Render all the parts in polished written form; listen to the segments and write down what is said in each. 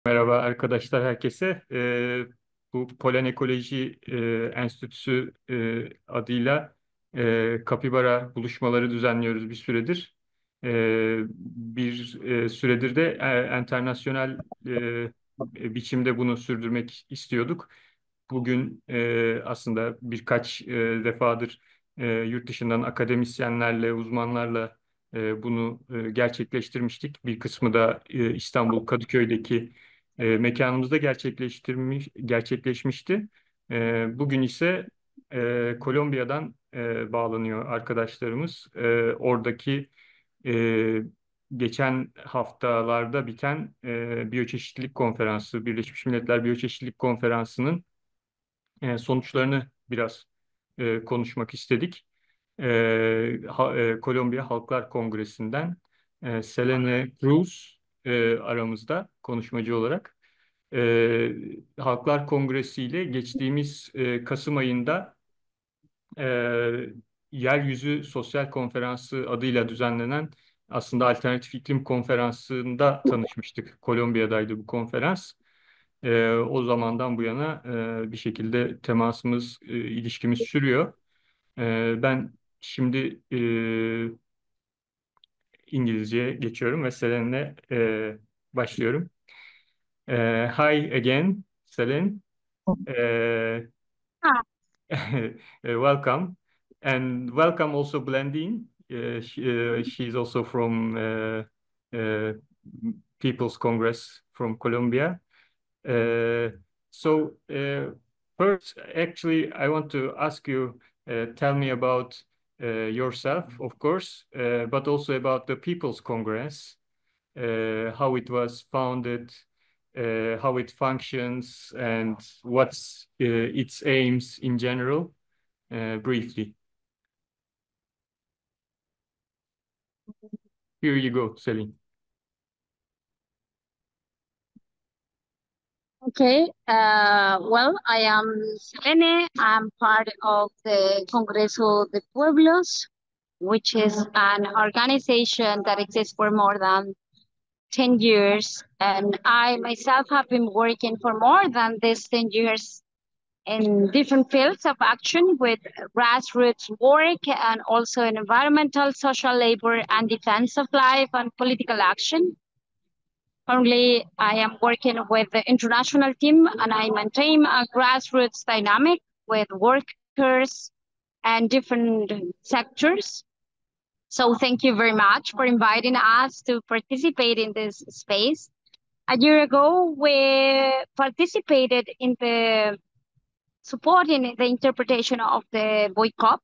Merhaba arkadaşlar herkese. Bu Polen Ekoloji Enstitüsü adıyla kapibara buluşmaları düzenliyoruz bir süredir. Bir süredir de internasyonel biçimde bunu sürdürmek istiyorduk. Bugün aslında birkaç defadır yurt dışından akademisyenlerle, uzmanlarla bunu gerçekleştirmiştik. Bir kısmı da İstanbul Kadıköy'deki mekanımızda gerçekleşmişti. Bugün ise Kolombiya'dan bağlanıyor arkadaşlarımız. Oradaki e, geçen haftalarda biten Biyoçeşitlilik Konferansı, Birleşmiş Milletler Biyoçeşitlilik Konferansı'nın sonuçlarını biraz konuşmak istedik. Kolombiya Halklar Kongresi'nden Selene Cruz aramızda konuşmacı olarak. Halklar Kongresi ile geçtiğimiz Kasım ayında e, Yeryüzü Sosyal Konferansı adıyla düzenlenen aslında Alternatif İklim Konferansı'nda tanışmıştık. Kolombiya'daydı bu konferans. O zamandan bu yana bir şekilde temasımız, ilişkimiz sürüyor. Ben şimdi İngilizceye geçiyorum ve Selen'le başlıyorum. Hi again, Selen. Uh, welcome. And welcome also Blendine. She's also from uh, People's Congress from Colombia. Uh, so first, actually, I want to ask you, tell me about yourself, of course, but also about the People's Congress, how it was founded, how it functions, and what's its aims in general, briefly. Here you go, Celine. Okay, well, I am Selene. I'm part of the Congreso de Pueblos, which is an organization that exists for more than 10 years. And I myself have been working for more than these 10 years in different fields of action with grassroots work and also in environmental, social labor, and defense of life and political action. Currently, I am working with the international team and I maintain a grassroots dynamic with workers and different sectors. So thank you very much for inviting us to participate in this space. A year ago, we participated in the supporting the interpretation of the boycott,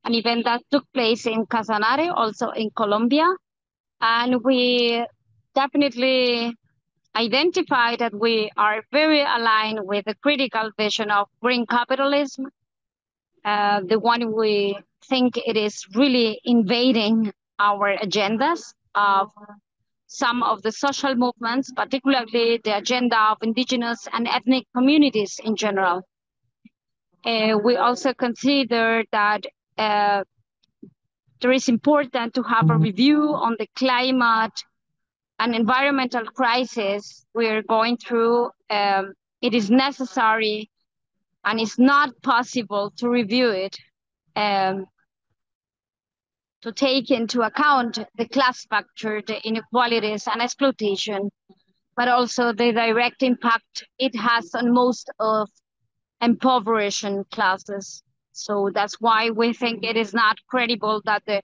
an event that took place in Casanare, also in Colombia. And we definitely identify that we are very aligned with the critical vision of green capitalism, the one we think it is really invading our agendas of some of the social movements, particularly the agenda of indigenous and ethnic communities in general. We also consider that there is important to have a review on the climate and environmental crisis we're going through. It is necessary and it's not possible to review it to take into account the class factor, the inequalities and exploitation, but also the direct impact it has on most of impoverished classes. So that's why we think it is not credible that the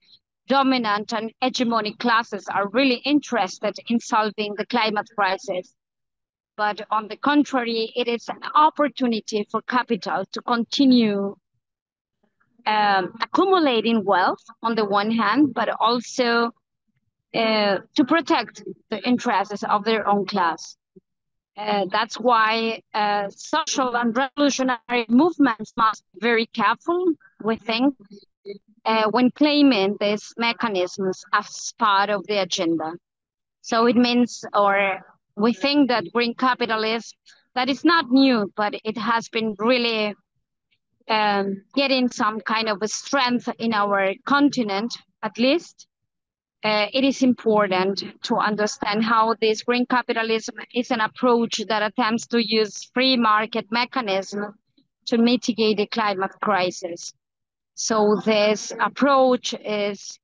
dominant and hegemonic classes are really interested in solving the climate crisis. But on the contrary, it is an opportunity for capital to continue accumulating wealth on the one hand, but also to protect the interests of their own class. That's why social and revolutionary movements must be very careful, we think, when claiming these mechanisms as part of the agenda. So it means, or we think that green capitalism, that is not new, but it has been really getting some kind of a strength in our continent, at least. it is important to understand how this green capitalism is an approach that attempts to use free market mechanisms to mitigate the climate crisis. So this approach is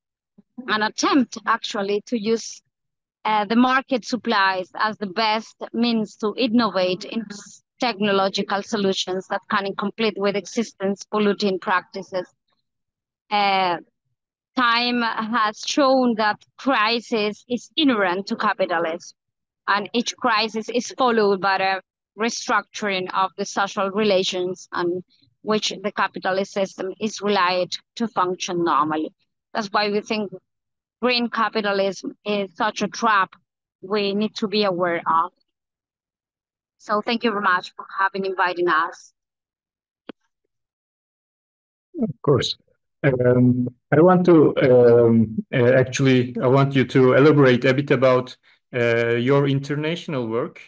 an attempt actually to use the market supplies as the best means to innovate in technological solutions that can compete with existence polluting practices. Time has shown that crisis is inherent to capitalism, and each crisis is followed by a restructuring of the social relations on which the capitalist system is relied to function normally. That's why we think green capitalism is such a trap we need to be aware of. So thank you very much for having invited us. Of course. I want to I want you to elaborate a bit about your international work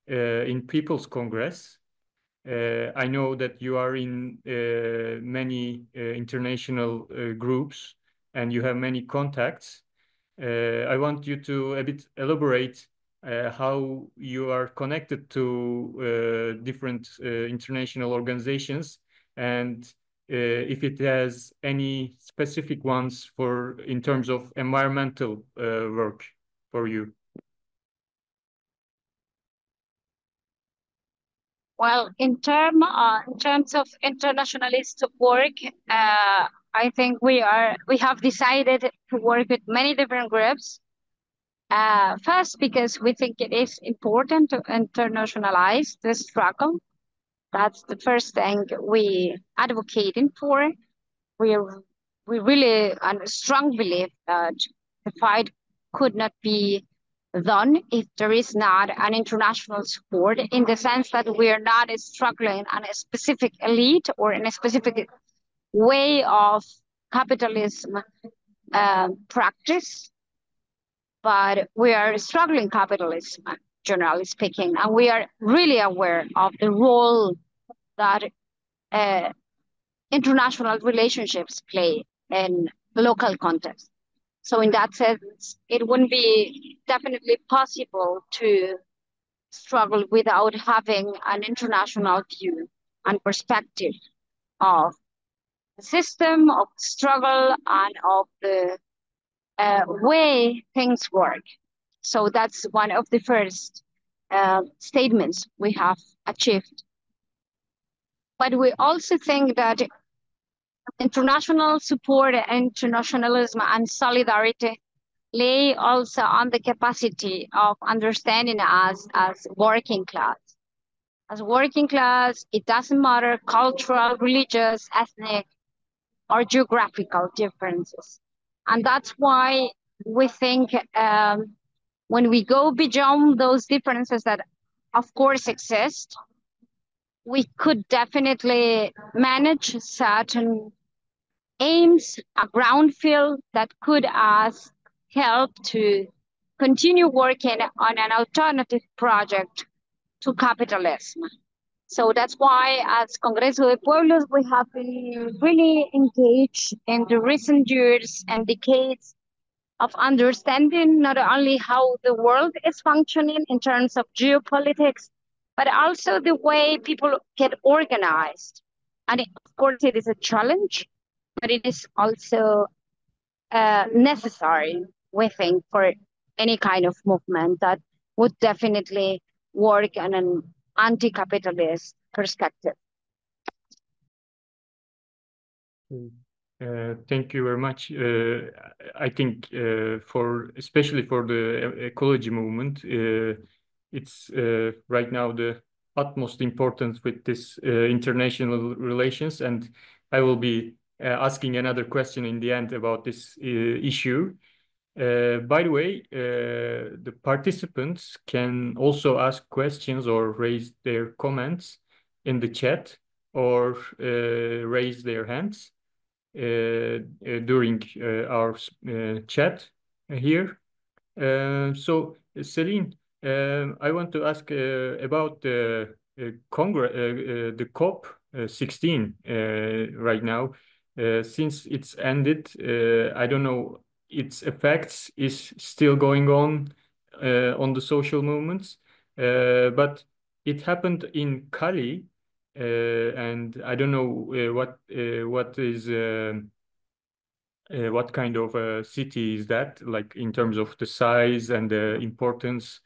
in People's Congress. I know that you are in many international groups and you have many contacts. I want you to a bit elaborate how you are connected to different international organizations, and if it has any specific ones for in terms of environmental work for you. Well, in terms of internationalist work, I think we have decided to work with many different groups. First, because we think it is important to internationalize the struggle. That's the first thing we advocating for. We really and strong belief that the fight could not be done if there is not an international support, in the sense that we are not struggling on a specific elite or in a specific way of capitalism practice, but we are struggling capitalism, generally speaking, and we are really aware of the role that international relationships play in local context. So in that sense, it wouldn't be definitely possible to struggle without having an international view and perspective of the system, of the struggle, and of the way things work. So that's one of the first statements we have achieved. But we also think that international support, internationalism, and solidarity lay also on the capacity of understanding us as working class. As working class, it doesn't matter cultural, religious, ethnic, or geographical differences. And that's why we think when we go beyond those differences that of course exist, we could definitely manage certain aims, a ground field that could help to continue working on an alternative project to capitalism. So that's why as Congreso de Pueblos, we have been really engaged in the recent years and decades of understanding not only how the world is functioning in terms of geopolitics, but also the way people get organized. And of course, it is a challenge, but it is also necessary, we think, for any kind of movement that would definitely work on an anti-capitalist perspective. Thank you very much. I think especially for the ecology movement, it's right now the utmost importance with this international relations, and I will be asking another question in the end about this issue. By the way, the participants can also ask questions or raise their comments in the chat or raise their hands during our chat here. So, Selene, I want to ask about the COP16 right now. Since it's ended, I don't know its effects is still going on the social movements. But it happened in Cali, and I don't know what kind of a city is that, like in terms of the size and the importance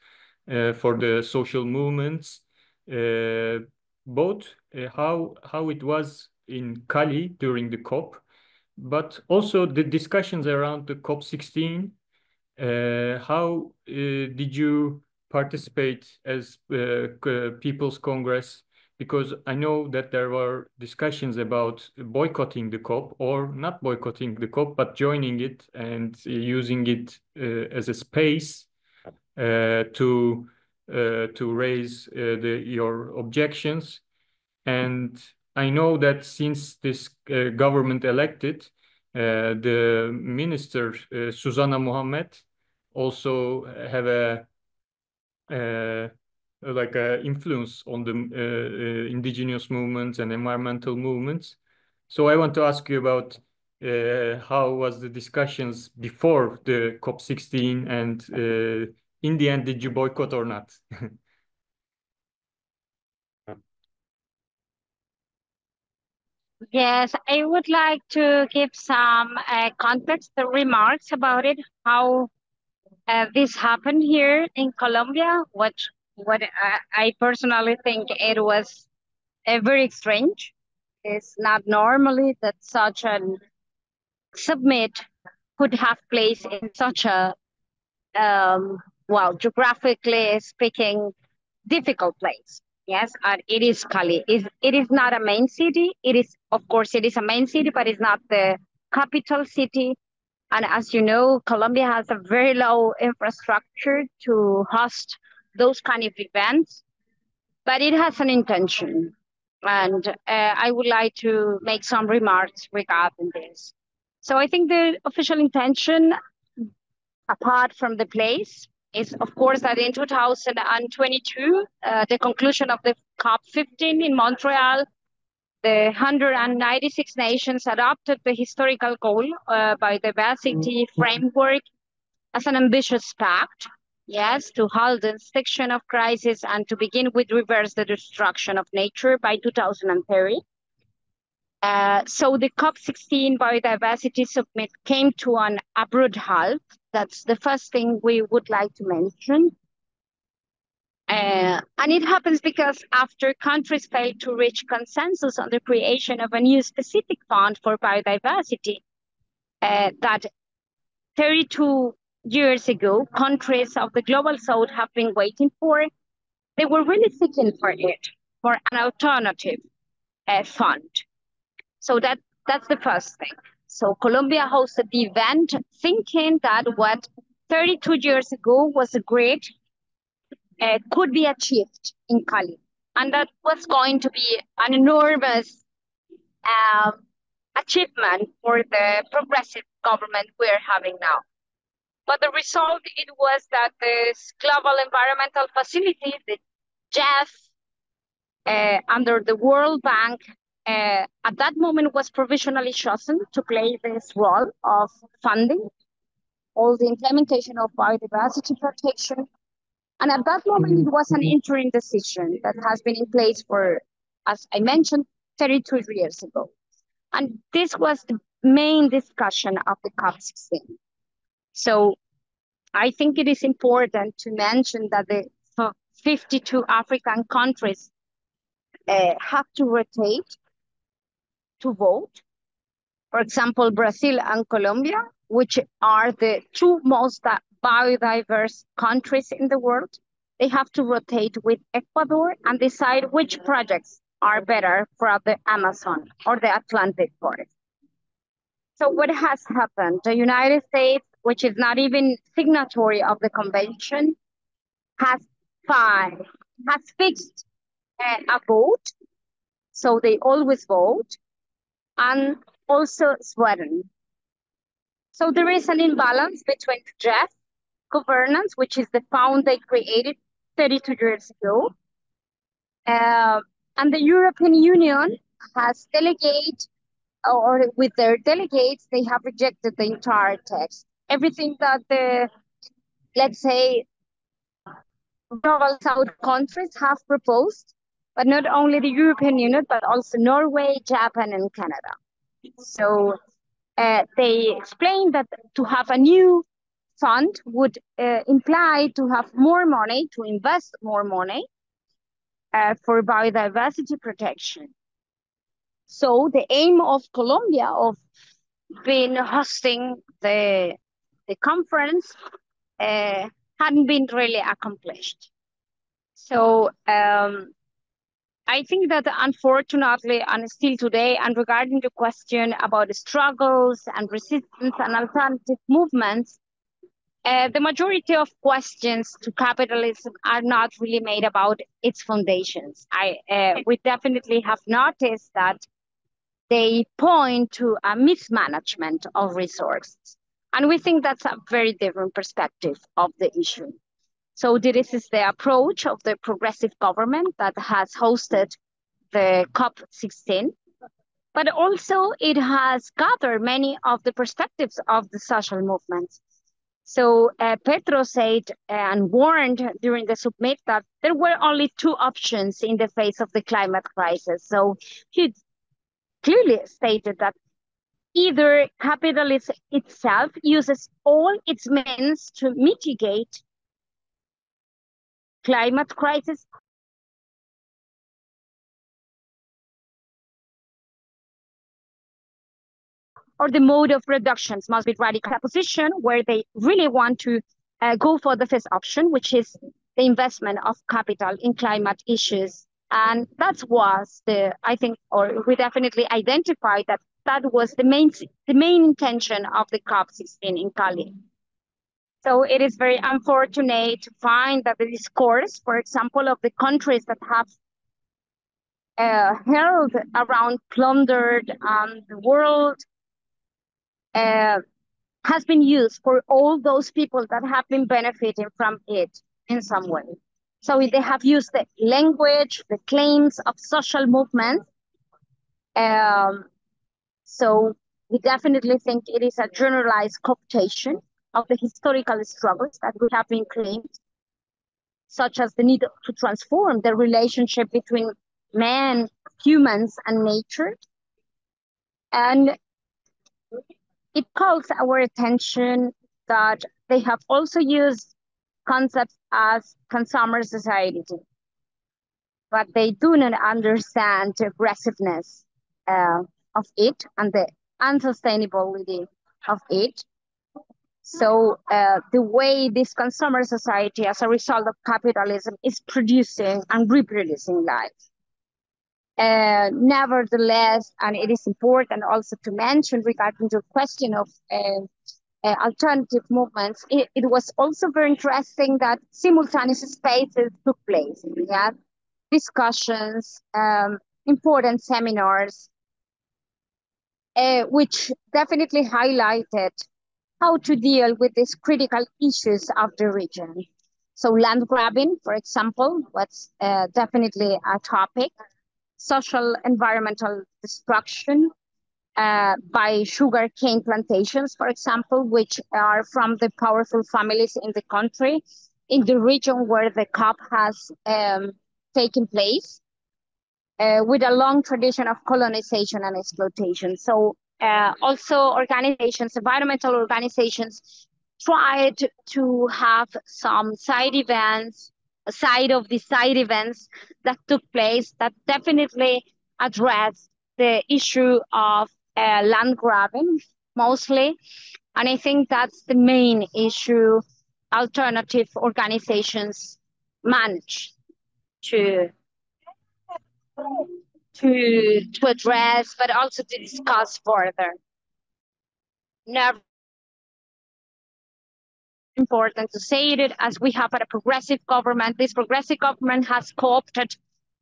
for the social movements, both how it was in Cali during the COP, but also the discussions around the COP16. How did you participate as People's Congress? Because I know that there were discussions about boycotting the COP or not boycotting the COP, but joining it and using it as a space to raise your objections. And I know that since this government elected, the minister Susanna Mohammed also have a like a influence on the indigenous movements and environmental movements. So I want to ask you about how was the discussions before the COP16, and in the end, did you boycott or not? Yes, I would like to give some context remarks about it, how this happened here in Colombia. What I personally think it was very strange. It's not normally that such an summit could have place in such a well, geographically speaking, difficult place. Yes, and it is Cali. It is not a main city. It is, of course, it is a main city, but it's not the capital city. And as you know, Colombia has a very low infrastructure to host those kind of events, but it has an intention. And I would like to make some remarks regarding this. So I think the official intention, apart from the place, is of course that in 2022, the conclusion of the COP15 in Montreal, the 196 nations adopted the historical goal biodiversity framework as an ambitious pact, yes, to halt the extinction of crisis and to begin with reverse the destruction of nature by 2030. So the COP16 biodiversity summit came to an abrupt halt. That's the first thing we would like to mention. And it happens because after countries failed to reach consensus on the creation of a new specific fund for biodiversity, that 32 years ago, countries of the global south have been waiting for, they were really seeking for it, for an alternative fund. So that's the first thing. So Colombia hosted the event thinking that what 32 years ago was agreed could be achieved in Cali. And that was going to be an enormous achievement for the progressive government we're having now. But the result, it was that this global environmental facility, the GEF, under the World Bank, at that moment was provisionally chosen to play this role of funding all the implementation of biodiversity protection. And at that moment, it was an interim decision that has been in place for, as I mentioned, 32 years ago. And this was the main discussion of the COP16. So I think it is important to mention that the 52 African countries have to rotate to vote. For example, Brazil and Colombia, which are the two most biodiverse countries in the world, they have to rotate with Ecuador and decide which projects are better for the Amazon or the Atlantic forest. So what has happened? The United States, which is not even signatory of the convention, has fixed a vote. So they always vote, and also Sweden. So there is an imbalance between the GEF governance, which is the fund they created 32 years ago, and the European Union has delegated, or with their delegates, they have rejected the entire text. everything that the, let's say, global South countries have proposed, but not only the European Union, but also Norway, Japan, and Canada. So they explained that to have a new fund would imply to have more money, to invest more money for biodiversity protection. So the aim of Colombia of being hosting the conference hadn't been really accomplished. So I think that unfortunately, and still today, and regarding the question about the struggles and resistance and alternative movements, the majority of questions to capitalism are not really made about its foundations. We definitely have noticed that they point to a mismanagement of resources. And we think that's a very different perspective of the issue. So this is the approach of the progressive government that has hosted the COP16, but also it has gathered many of the perspectives of the social movements. So Petro said and warned during the summit that there were only two options in the face of the climate crisis. So he clearly stated that either capitalism itself uses all its means to mitigate climate crisis, or the mode of reductions must be radical. A position where they really want to go for the first option, which is the investment of capital in climate issues. And that was I think, or we definitely identified that was the main intention of the COP16 in Cali. So it is very unfortunate to find that the discourse, for example, of the countries that have held around plundered the world has been used for all those people that have been benefiting from it in some way. So they have used the language, the claims of social movements. So we definitely think it is a generalized cooptation of the historical struggles that we have been claimed, such as the need to transform the relationship between man, humans, and nature. And it calls our attention that they have also used concepts as consumer society, but they do not understand the aggressiveness of it and the unsustainability of it. So the way this consumer society, as a result of capitalism, is producing and reproducing life. Nevertheless, and it is important also to mention regarding the question of alternative movements, it was also very interesting that simultaneous spaces took place. We had discussions, important seminars, which definitely highlighted how to deal with these critical issues of the region. So land grabbing, for example, was definitely a topic. Social environmental destruction by sugarcane plantations, for example, which are from the powerful families in the country, in the region where the COP has taken place, with a long tradition of colonization and exploitation. So also organizations, environmental organizations, tried to have some side events, side of the side events that took place that definitely address the issue of land grabbing mostly. And I think that's the main issue alternative organizations manage to address, but also to discuss further. Never important to say it, as we have a progressive government. This progressive government has co-opted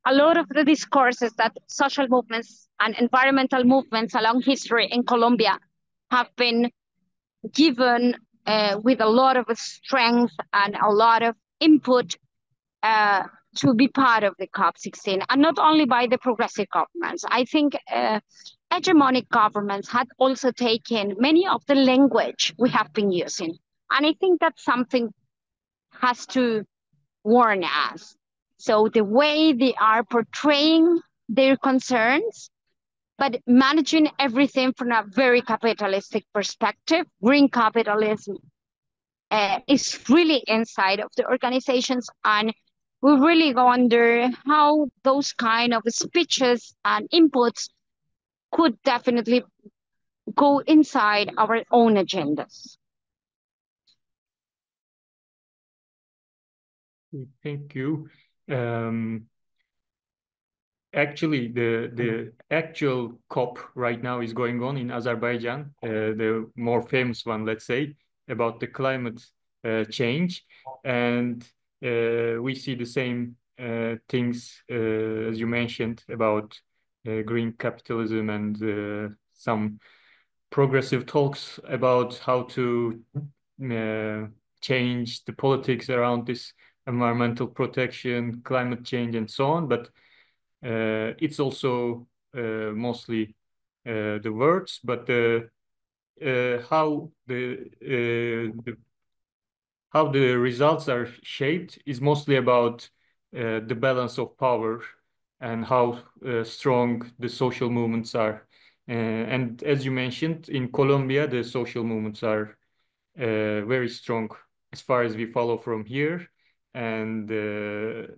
a lot of the discourses that social movements and environmental movements along history in Colombia have been given with a lot of strength and a lot of input to be part of the COP16, and not only by the progressive governments. I think hegemonic governments had also taken many of the language we have been using. And I think that something has to warn us. So the way they are portraying their concerns, but managing everything from a very capitalistic perspective, green capitalism is really inside of the organizations. And we really wonder how those kind of speeches and inputs could definitely go inside our own agendas. Thank you. Actually, the actual COP right now is going on in Azerbaijan, the more famous one, let's say, about the climate change. And we see the same things, as you mentioned, about green capitalism and some progressive talks about how to change the politics around this environmental protection, climate change, and so on. But it's also mostly the words, but how the results are shaped is mostly about the balance of power and how strong the social movements are. And as you mentioned, in Colombia, the social movements are very strong as far as we follow from here. And the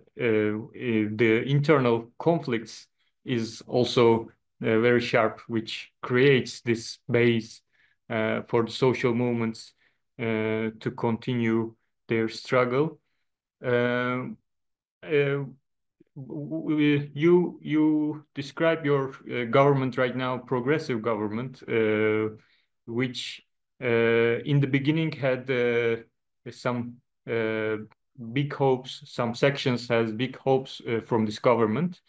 internal conflicts is also very sharp, which creates this base for the social movements to continue their struggle. You describe your government right now, progressive government, which in the beginning had some big hopes. Some sections has big hopes from this government.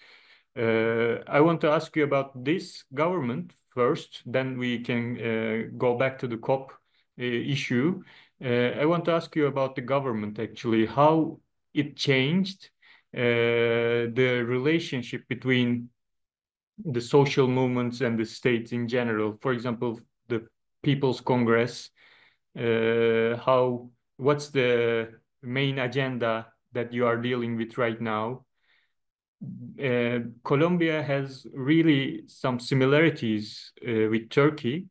I want to ask you about this government first, then we can go back to the COP issue. I want to ask you about the government, actually, how it changed the relationship between the social movements and the state in general. For example, the People's Congress, what's the main agenda that you are dealing with right now? Colombia has really some similarities with Turkey,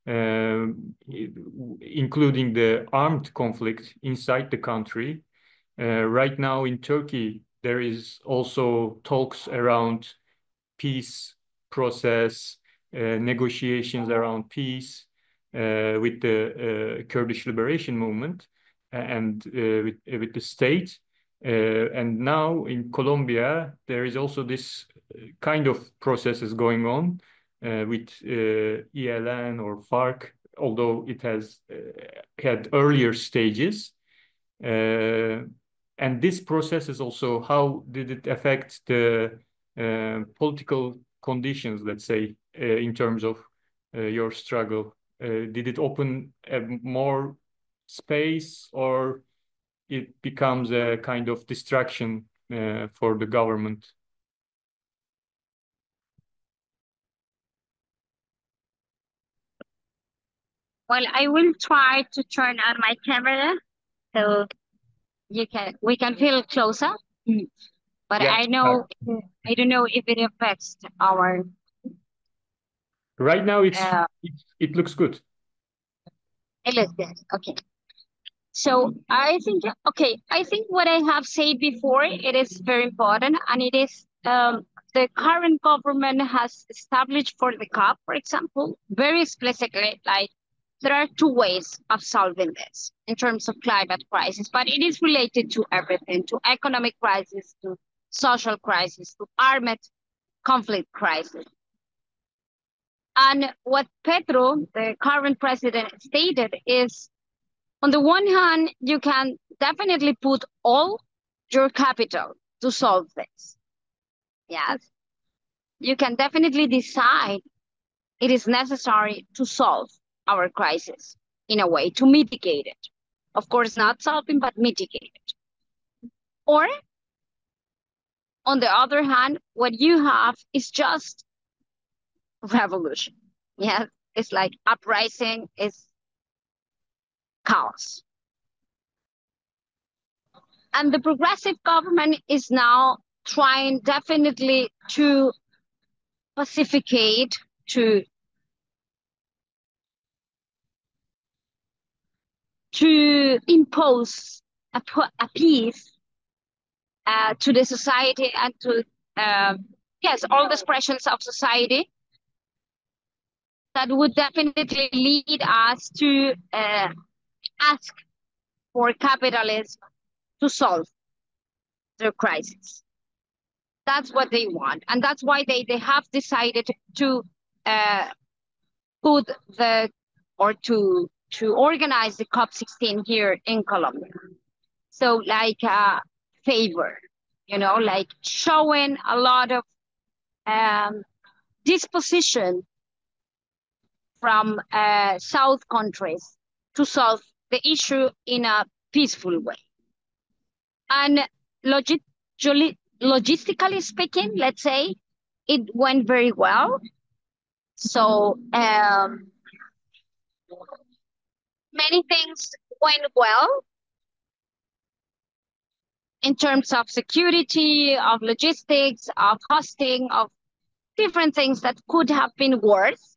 including the armed conflict inside the country. Right now in Turkey, there is also talks around peace process, negotiations around peace with the Kurdish Liberation Movement and with the state. And now in Colombia, there is also this kind of processes going on with ELN or FARC, although it has had earlier stages. And this process is also, how did it affect the political conditions, let's say, in terms of your struggle? Did it open more space, or it becomes a kind of distraction for the government? Well, I will try to turn on my camera so we can feel closer. But Yeah. I don't know if it affects our. Right now, it looks good. It looks good. Okay. So I think what I have said before, it is very important, and it is the current government has established for the COP, for example, very explicitly, like there are two ways of solving this in terms of climate crisis, but it is related to everything, to economic crisis, to social crisis, to armed conflict crisis. And what Petro, the current president, stated is, on the one hand, you can definitely put all your capital to solve this. Yes. You can definitely decide it is necessary to solve our crisis in a way, to mitigate it. Of course, not solving, but mitigate it. Or, on the other hand, what you have is just revolution. Yeah, it's like uprising is chaos. And the progressive government is now trying definitely to pacificate, to impose a peace to the society and to yes, all the expressions of society that would definitely lead us to ask for capitalism to solve their crisis. That's what they want, and that's why they have decided to put the or to organize the COP16 here in Colombia. So like a favor, you know, like showing a lot of disposition from South countries to solve the issue in a peaceful way. And logistically speaking, let's say, it went very well. So many things went well in terms of security, of logistics, of hosting, of different things that could have been worse,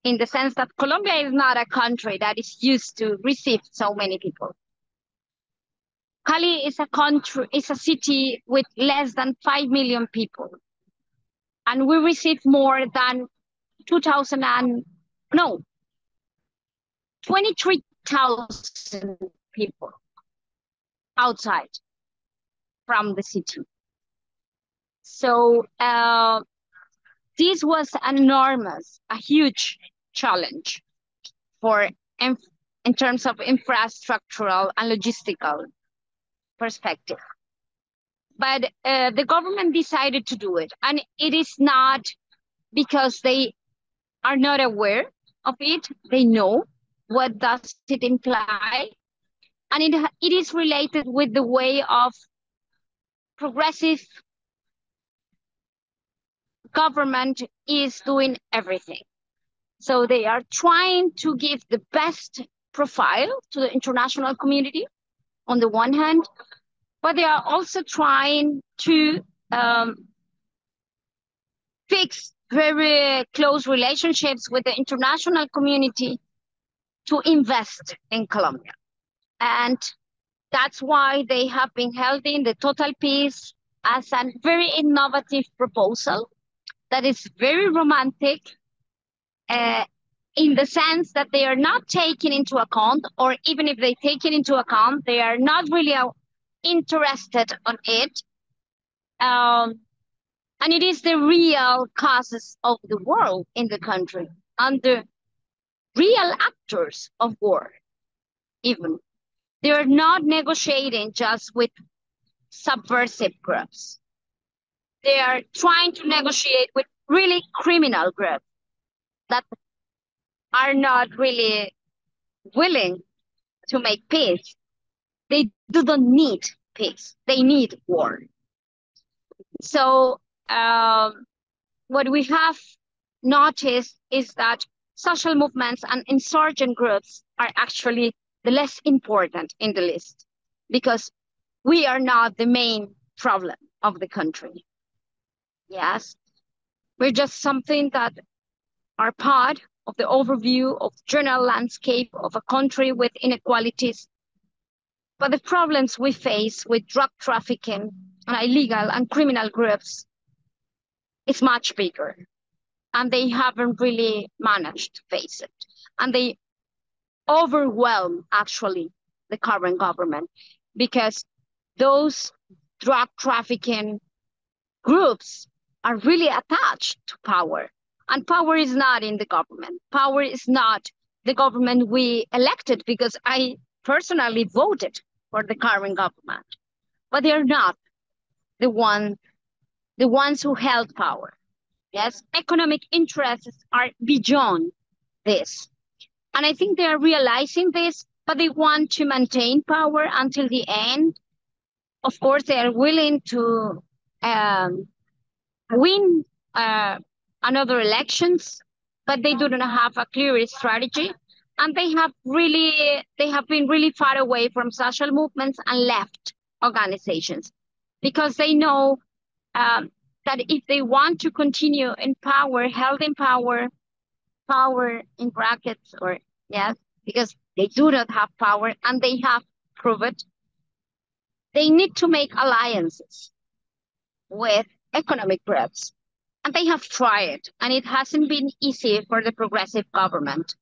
in the sense that Colombia is not a country that is used to receive so many people. Cali is a city with less than 5 million people. And we receive more than 23,000 people outside from the city. So this was a huge challenge for in terms of infrastructural and logistical perspective. But the government decided to do it, and it is not because they are not aware of it. They know what does it imply, and it is related with the way of progressive government is doing everything. So they are trying to give the best profile to the international community on the one hand, but they are also trying to fix very close relationships with the international community to invest in Colombia. And that's why they have been holding the Total Peace as a very innovative proposal that is very romantic in the sense that they are not taking into account, or even if they take it into account, they are not really interested on it. And it is the real causes of the world in the country and the real actors of war, even. They are not negotiating just with subversive groups. They are trying to negotiate with really criminal groups that are not really willing to make peace. They do not need peace. They need war. So what we have noticed is that social movements and insurgent groups are actually the less important in the list, because we are not the main problem of the country. Yes, we're just something that are part of the overview of the general landscape of a country with inequalities. But the problems we face with drug trafficking and illegal and criminal groups is much bigger. And they haven't really managed to face it. And they overwhelm, actually, the current government, because those drug trafficking groups are really attached to power. And power is not in the government. Power is not the government we elected, because I personally voted for the current government. But they're not the ones who held power. Yes, economic interests are beyond this. And I think they are realizing this, but they want to maintain power until the end. Of course, they are willing to win another elections, but they do not have a clear strategy. And they have been really far away from social movements and left organizations because they know that if they want to continue in power, held in power in brackets, or yes, because they do not have power and they have proved it, they need to make alliances with economic groups. And they have tried, and it hasn't been easy for the progressive government.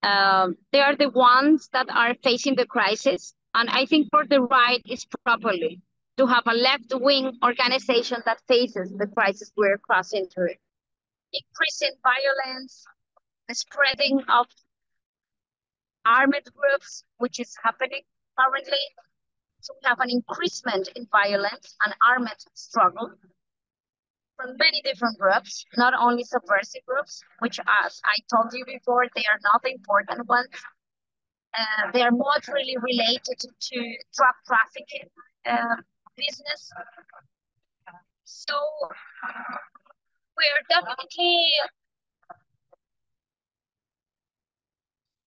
They are the ones that are facing the crisis. And I think for the right is properly to have a left-wing organization that faces the crisis we're crossing through. Increasing violence, the spreading of armed groups, which is happening currently. So we have an increasement in violence and armed struggle from many different groups, not only subversive groups, which, as I told you before, they are not the important ones. They are more really related to drug trafficking business. So we are definitely,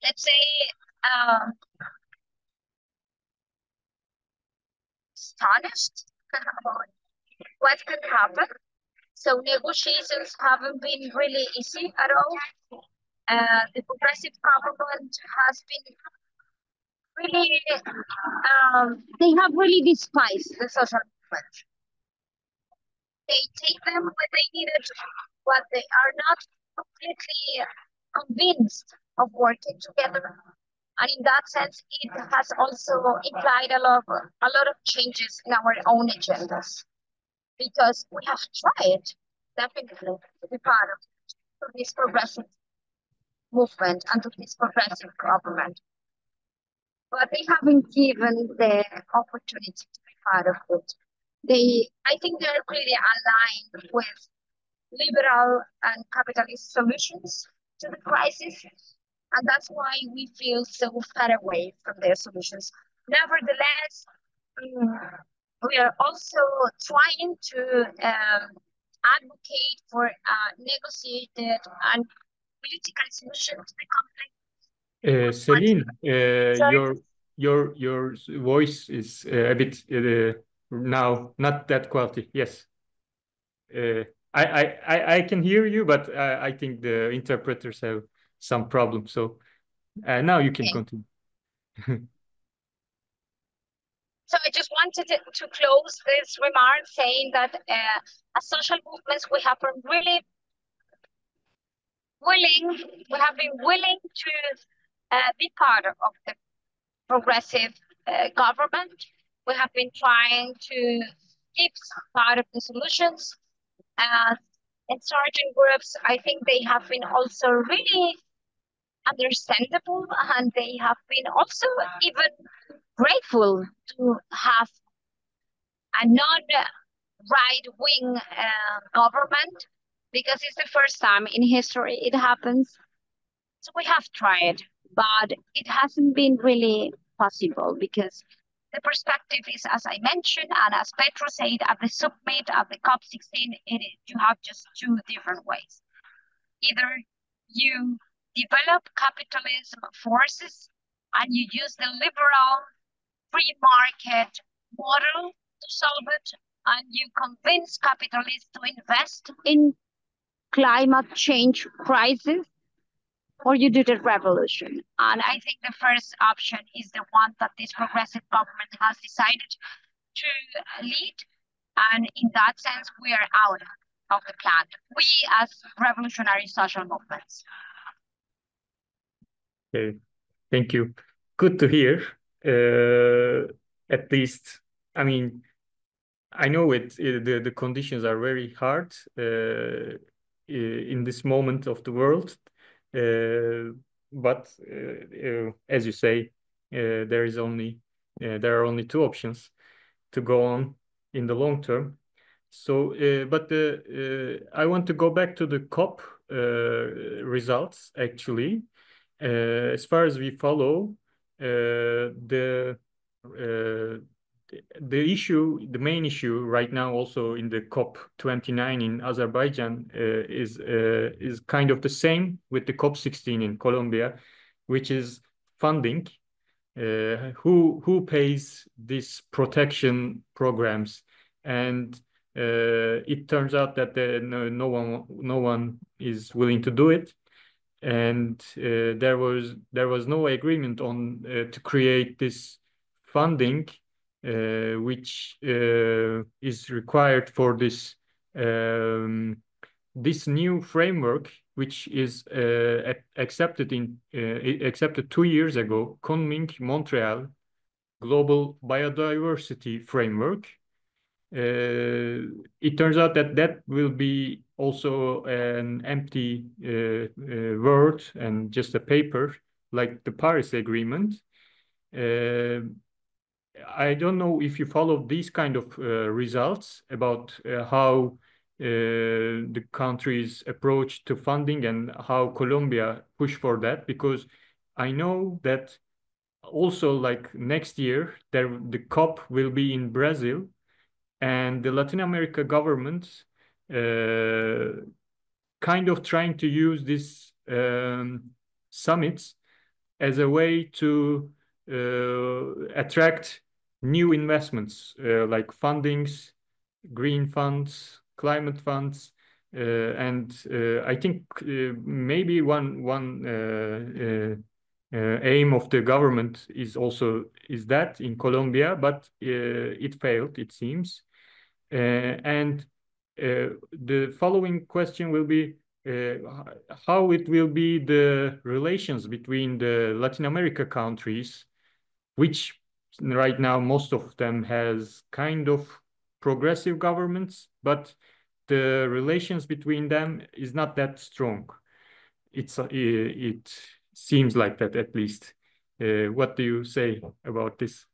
let's say, astonished about what can happen. So negotiations haven't been really easy at all. The progressive government has been really, they have really despised the social movement. They take them when they need it, but they are not completely convinced of working together. And in that sense, it has also implied a lot of changes in our own agendas, because we have tried definitely to be part of this progressive movement and to this progressive government, but they haven't given the opportunity to be part of it. I think they're clearly aligned with liberal and capitalist solutions to the crisis, and that's why we feel so far away from their solutions. Nevertheless, we are also trying to advocate for negotiated and political solution to the conflict. Celine, your voice is a bit now not that quality. Yes, I can hear you, but I think the interpreters have some problem. So now you can continue. So I just wanted to close this remark saying that as social movements, we have been willing to be part of the progressive government. We have been trying to give part of the solutions. In certain groups, I think they have been also really understandable, and they have been also even grateful to have a non-right-wing government, because it's the first time in history it happens. So we have tried, but it hasn't been really possible, because the perspective is, as I mentioned, and as Petro said at the summit of the COP16, you have just two different ways. Either you develop capitalism forces and you use the liberal free market model to solve it, and you convince capitalists to invest in climate change crisis, or you do the revolution. And I think the first option is the one that this progressive government has decided to lead. And in that sense, we are out of the plan, we as revolutionary social movements. Okay, thank you. Good to hear. At least, I mean, I know the conditions are very hard in this moment of the world, but as you say, there are only two options to go on in the long term. So, but I want to go back to the COP results actually. As far as we follow, the main issue right now, also in the COP29 in Azerbaijan, is kind of the same with the COP16 in Colombia, which is funding. Who pays these protection programs? And it turns out that no one is willing to do it. And there was no agreement on to create this funding, which is required for this this new framework, which is accepted 2 years ago, Kunming-Montreal Global Biodiversity Framework. It turns out that will be also an empty word and just a paper, like the Paris Agreement. I don't know if you follow these kind of results about how the country's approach to funding and how Colombia push for that, because I know that also, like next year, the COP will be in Brazil, and the Latin America governments kind of trying to use this summits as a way to attract new investments, like fundings, green funds, climate funds, and I think maybe one aim of the government is that in Colombia, but it failed, it seems. And the following question will be how it will be the relations between the Latin America countries, which right now most of them has kind of progressive governments, but the relations between them is not that strong. It seems like that, at least. What do you say about this?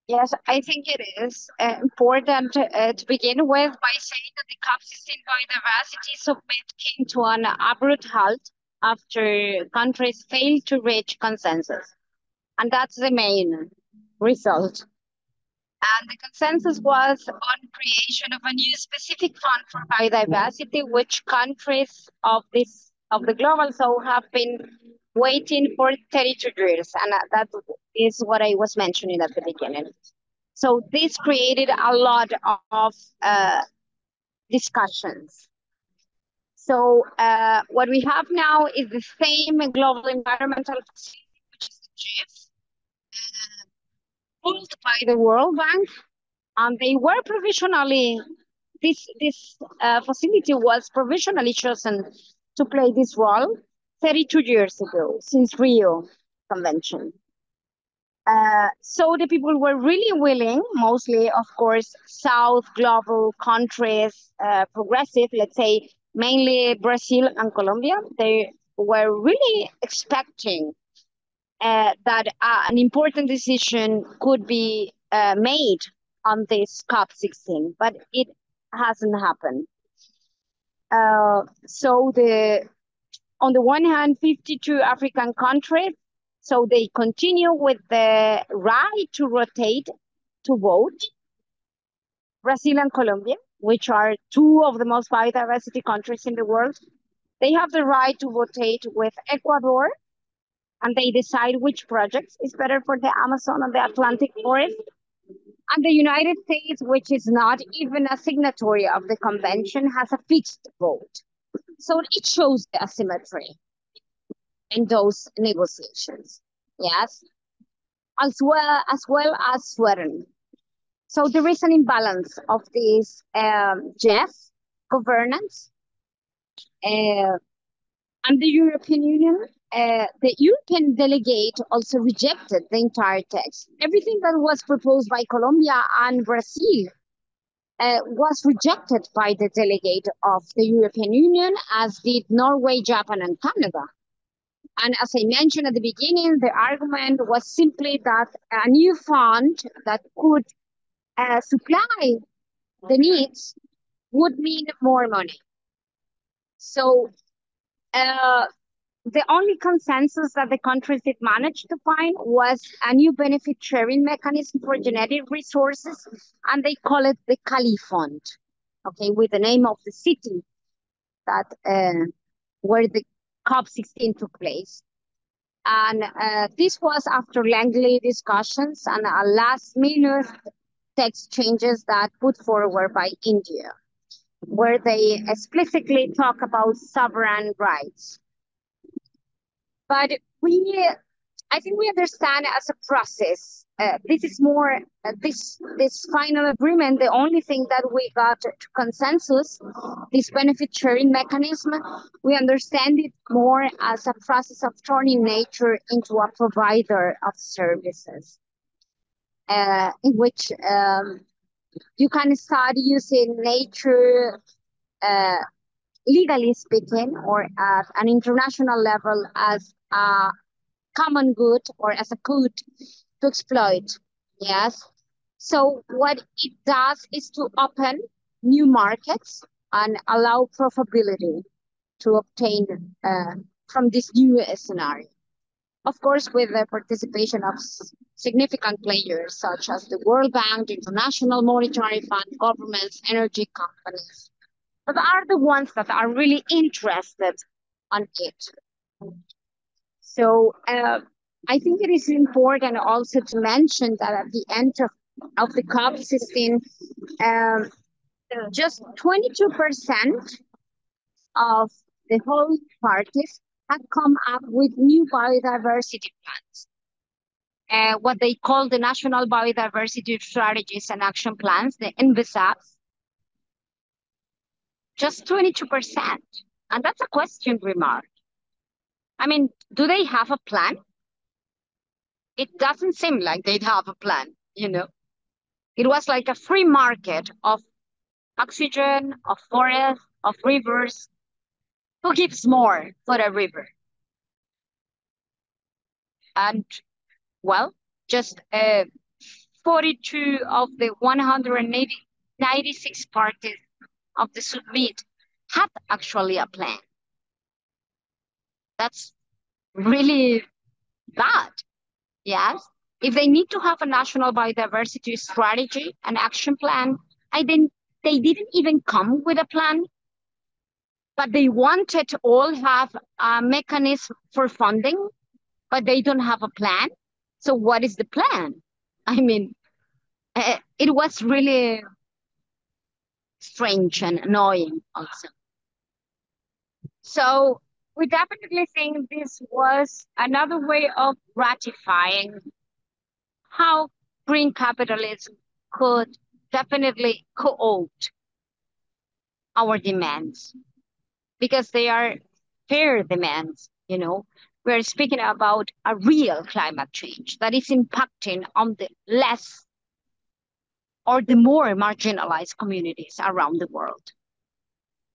Yes, I think it is important to begin with by saying that the COP16 biodiversity summit came to an abrupt halt after countries failed to reach consensus. And that's the main result. And the consensus was on creation of a new specific fund for biodiversity, which countries of the global south have been waiting for 32 years. And that is what I was mentioning at the beginning. So this created a lot of discussions. So what we have now is the same global environmental facility, which is the GIF, pulled by the World Bank, and they were provisionally, this facility was provisionally chosen to play this role 32 years ago, since Rio Convention. So the people were really willing, mostly, of course, South global countries, progressive, let's say, mainly Brazil and Colombia. They were really expecting that an important decision could be made on this COP16, but it hasn't happened. So on the one hand, 52 African countries, so they continue with the right to rotate, to vote. Brazil and Colombia, which are two of the most biodiversity countries in the world, they have the right to rotate with Ecuador, and they decide which projects is better for the Amazon and the Atlantic forest. And the United States, which is not even a signatory of the convention, has a fixed vote. So it shows the asymmetry in those negotiations, yes, as well as Sweden. So there is an imbalance of this GEF governance. And the European Union, the European delegate also rejected the entire text. Everything that was proposed by Colombia and Brazil was rejected by the delegate of the European Union, as did Norway, Japan, and Canada. And as I mentioned at the beginning, the argument was simply that a new fund that could supply the needs would mean more money. So the only consensus that the countries did manage to find was a new benefit sharing mechanism for genetic resources, and they call it the Cali Fund, okay, with the name of the city that where the COP16 took place. And this was after lengthy discussions and a last-minute text changes that put forward by India, where they explicitly talk about sovereign rights. But I think we understand as a process. This is more this final agreement. The only thing that we got to consensus, this benefit sharing mechanism, we understand it more as a process of turning nature into a provider of services, in which you can start using nature, legally speaking, or at an international level as a common good or as a good to exploit. Yes. So what it does is to open new markets and allow profitability to obtain from this new scenario. Of course, with the participation of significant players such as the World Bank, the International Monetary Fund, governments, energy companies, but are the ones that are really interested on it. So I think it is important also to mention that at the end of the COP16, just 22% of the whole parties had come up with new biodiversity plans, what they call the National Biodiversity Strategies and Action Plans, the NBSAPs, just 22%. And that's a question remark. I mean, do they have a plan? It doesn't seem like they'd have a plan, you know. It was like a free market of oxygen, of forests, of rivers. Who gives more for a river? And, well, just 42 of the 196 parties of the summit had actually a plan. That's really bad. Yes. If they need to have a national biodiversity strategy, an action plan, they didn't even come with a plan, but they wanted to all have a mechanism for funding, but they don't have a plan. So what is the plan? I mean, it was really strange and annoying also. So we definitely think this was another way of ratifying how green capitalism could definitely co-opt our demands, because they are fair demands, you know. We're speaking about a real climate change that is impacting on the less or the more marginalized communities around the world.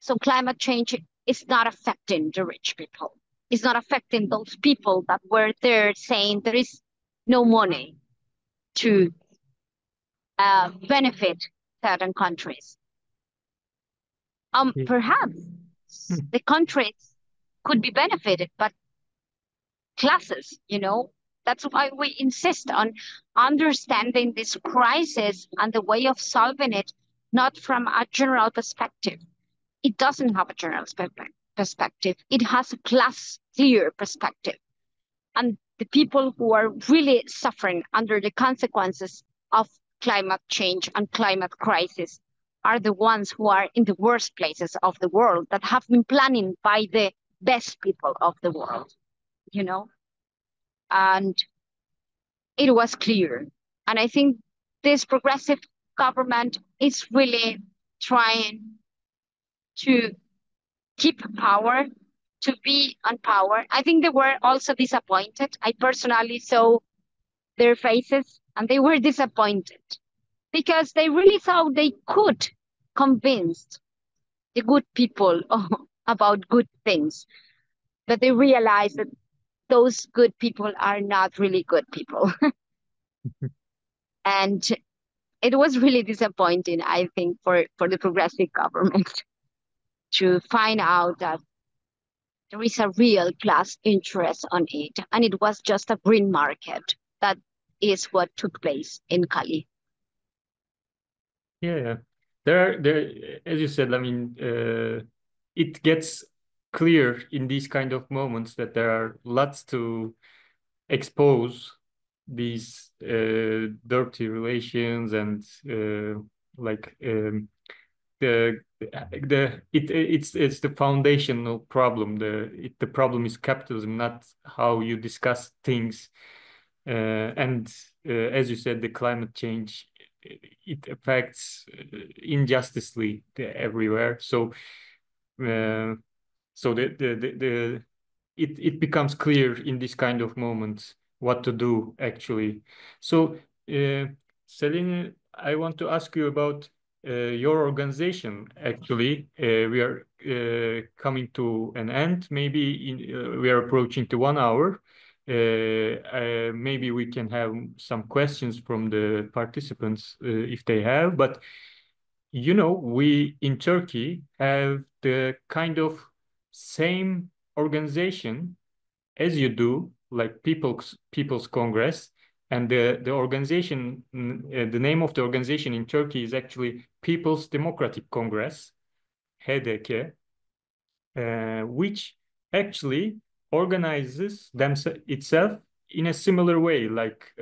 So climate change is not affecting the rich people. It's not affecting those people that were there saying there is no money to benefit certain countries. Perhaps the countries could be benefited, but classes, you know, that's why we insist on understanding this crisis and the way of solving it, not from a general perspective. It doesn't have a general perspective. It has a class clear perspective. And the people who are really suffering under the consequences of climate change and climate crisis are the ones who are in the worst places of the world that have been planning by the best people of the world, you know? And it was clear. And I think this progressive government is really trying to keep power, to be on power. I think they were also disappointed. I personally saw their faces and they were disappointed because they really thought they could convince the good people about good things. But they realized that those good people are not really good people. And it was really disappointing, I think, for the progressive government to find out that there is a real class interest on it, and it was just a green market. That is what took place in Cali. Yeah. There, as you said, I mean, it gets clear in these kind of moments that there are lots to expose these dirty relations and like it's the foundational problem. The problem is capitalism, not how you discuss things. And as you said, the climate change, it affects injusticely everywhere. So it becomes clear in this kind of moments what to do actually. So Selene, I want to ask you about your organization. Actually, we are coming to an end. Maybe we are approaching to 1 hour. Maybe we can have some questions from the participants if they have. But you know, we in Turkey have the kind of same organization as you do, like People's Congress, and the organization, the name of the organization in Turkey is actually People's Democratic Congress, HDK, which actually organizes itself in a similar way, like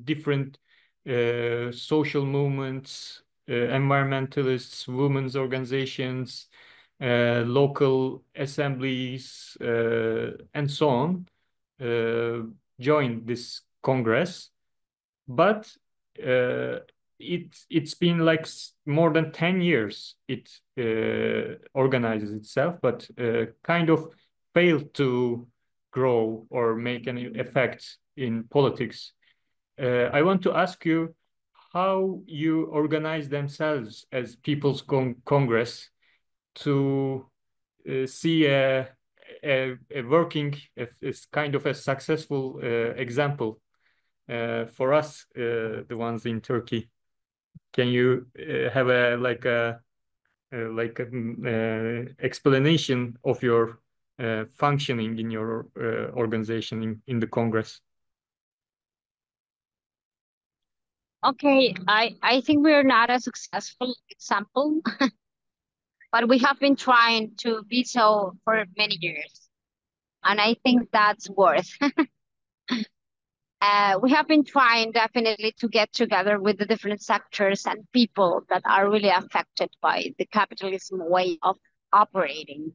different social movements, environmentalists, women's organizations, local assemblies, and so on, joined this Congress. But it's been like more than 10 years it organizes itself, but kind of failed to grow or make any effect in politics. I want to ask you how you organize themselves as People's Congress to see a working, kind of a successful example for us, the ones in Turkey. Can you have a explanation of your functioning in your organization in the Congress? Okay, I think we're not a successful example, but we have been trying to be so for many years. And I think that's worth. We have been trying definitely to get together with the different sectors and people that are really affected by the capitalism way of operating.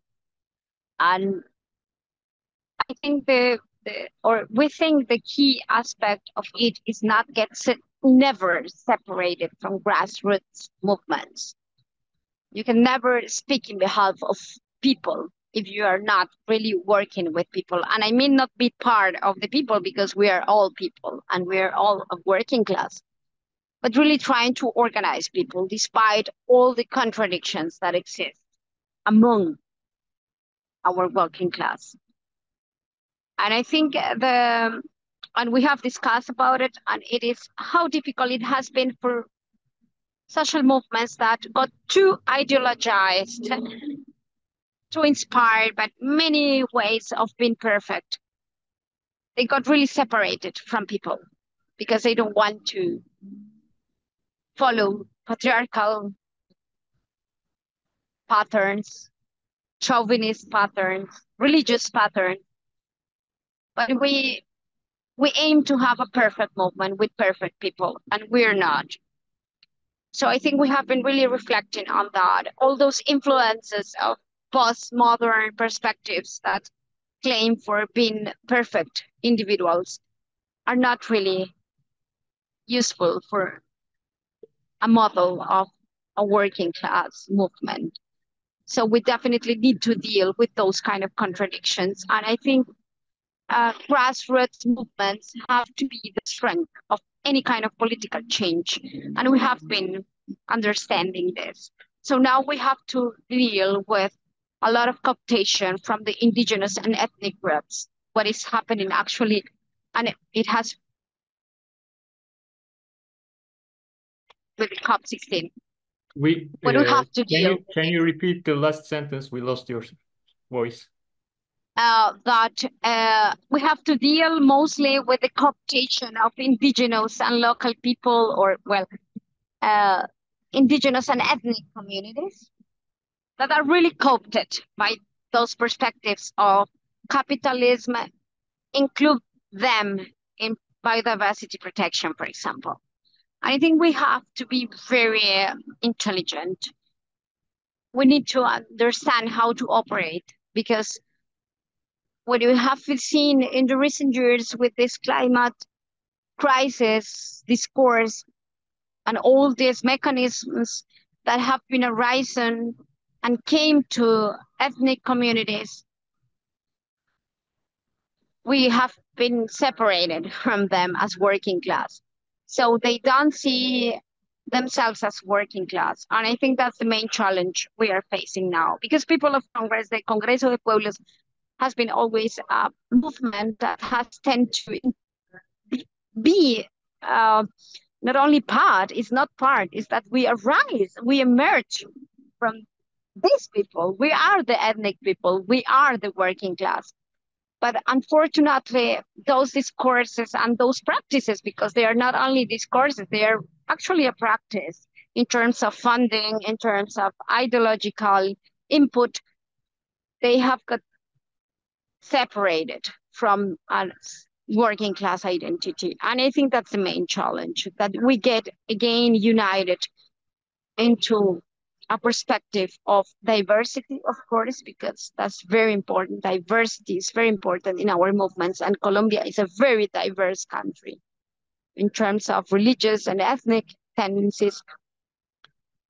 And I think we think the key aspect of it is never separated from grassroots movements. You can never speak in behalf of people if you are not really working with people. And I mean not be part of the people, because we are all people and we are all a working class, but really trying to organize people despite all the contradictions that exist among our working class. And I think and we have discussed about it, and it is how difficult it has been for social movements that got too ideologized, too inspired by many ways of being perfect. They got really separated from people because they don't want to follow patriarchal patterns, chauvinist patterns, religious patterns. But we aim to have a perfect movement with perfect people, and we're not. So I think we have been really reflecting on that. All those influences of postmodern perspectives that claim for being perfect individuals are not really useful for a model of a working class movement. So we definitely need to deal with those kind of contradictions. And I think grassroots movements have to be the strength of any kind of political change. And we have been understanding this. So now we have to deal with a lot of cooptation from the indigenous and ethnic groups, what is happening actually. And it has with COP16. We have to deal. Can you repeat the last sentence? We lost your voice. that we have to deal mostly with the cooptation of indigenous and local people, or indigenous and ethnic communities that are really co-opted by those perspectives of capitalism, include them in biodiversity protection, for example. I think we have to be very intelligent. We need to understand how to operate, because what we have seen in the recent years with this climate crisis discourse and all these mechanisms that have been arisen and came to ethnic communities, we have been separated from them as working class. So they don't see themselves as working class. And I think that's the main challenge we are facing now, because people of Congress, the Congreso de Pueblos, has been always a movement that has tended to be not only part, it's not part, it's that we arise, we emerge from these people. We are the ethnic people, we are the working class. But unfortunately, those discourses and those practices, because they are not only discourses, they are actually a practice in terms of funding, in terms of ideological input, they have got separated from a working class identity. And I think that's the main challenge, that we get again united into a perspective of diversity, of course, because that's very important. Diversity is very important in our movements, and Colombia is a very diverse country in terms of religious and ethnic tendencies.